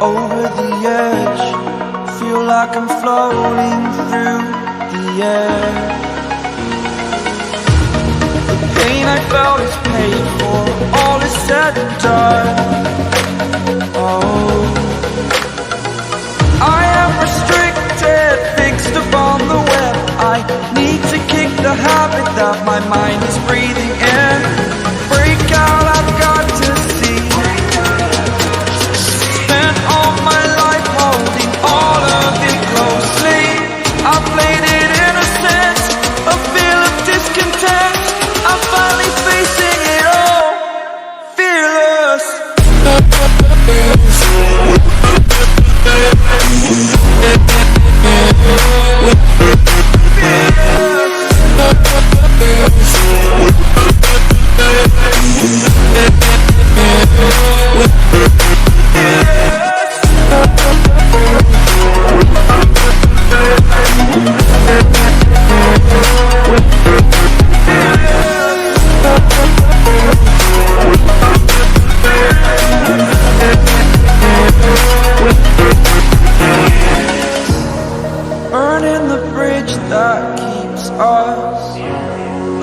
Over the edge, feel like I'm floating through the air. The pain I felt is paid for, all is said and done. Oh, I am restricted, fixed upon the web. I need to kick the habit that my mind is breathing in. Break out, I've got to see. Spent all my life holding all of it closely. I played it in a sense, a feel of discontent. I'm finally facing it all, fearless. Burning the bridge that keeps us.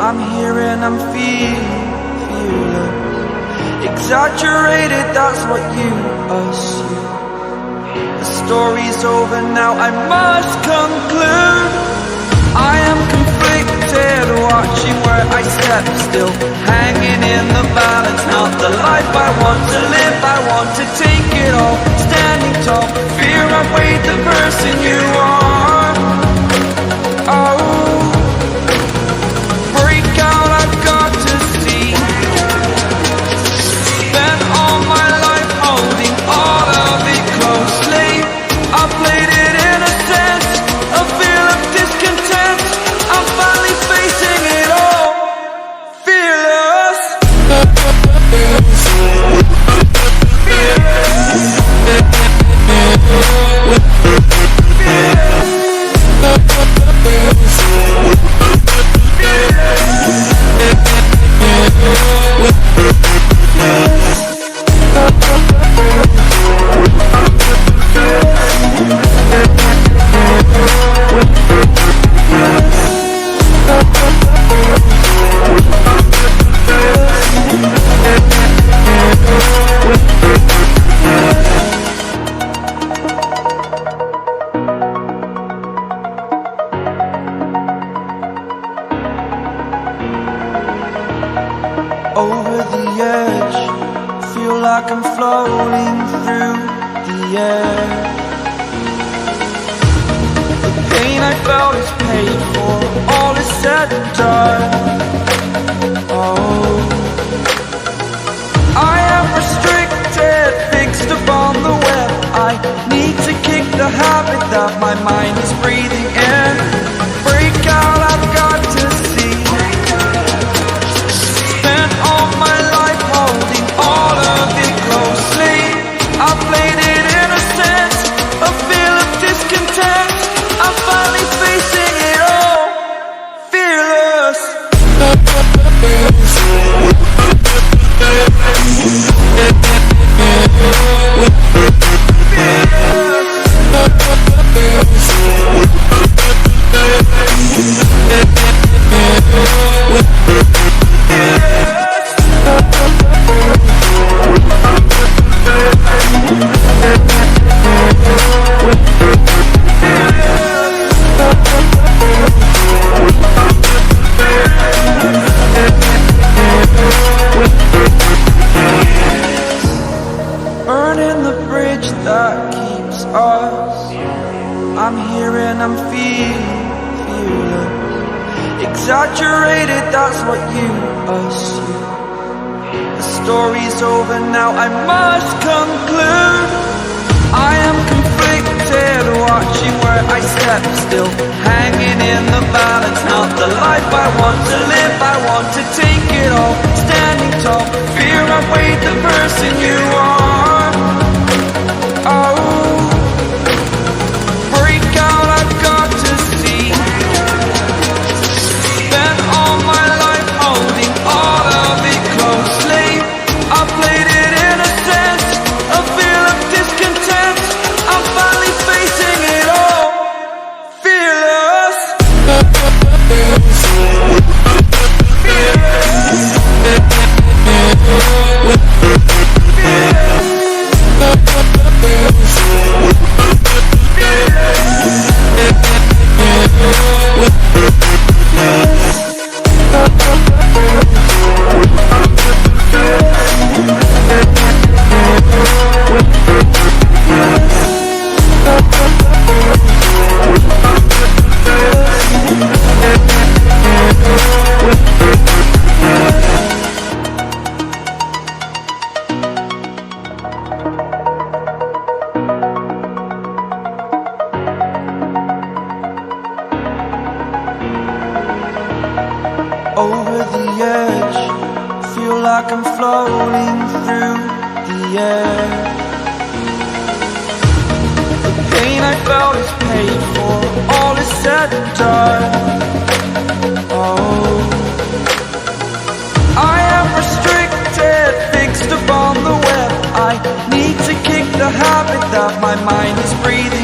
I'm here and I'm fearless. Exaggerated, that's what you assume. The story's over now, I must conclude. I am conflicted, watching where I step still, hanging in the balance. Not the life I want to live, I want to take it all. Standing tall, fear I've weighed the person you are. Oh, break out, I've got to see. Spent all my life holding all of it closely. I played it in a sense, a feel of discontent. I'm finally facing it all, fearless. Over the edge, feel like I'm floating through the air. The pain I felt is paid for, all is said and done. Oh, I am restricted, fixed upon the web. I need to kick the habit that my mind is breathing in. Break out, I've got to see. Spent all my life holding all of it closely. I played it in a sense, a feel of discontent. I'm finally facing it all, fearless. Burning the bridge that keeps us. I'm here and I'm fearless. Exaggerated, that's what you assume. The story's over now, I must conclude. I am conflicted, watching where I step still, hanging in the balance. Not the life I want to live, I want to take it all. Standing tall, fear I've weighed the person you are. Oh, break out, I've got to see. over the edge. Feel like I'm floating through the air. The pain I felt is paid for, all is said and done. Oh, I am restricted, fixed upon the web. I need to kick the habit that my mind is breathing.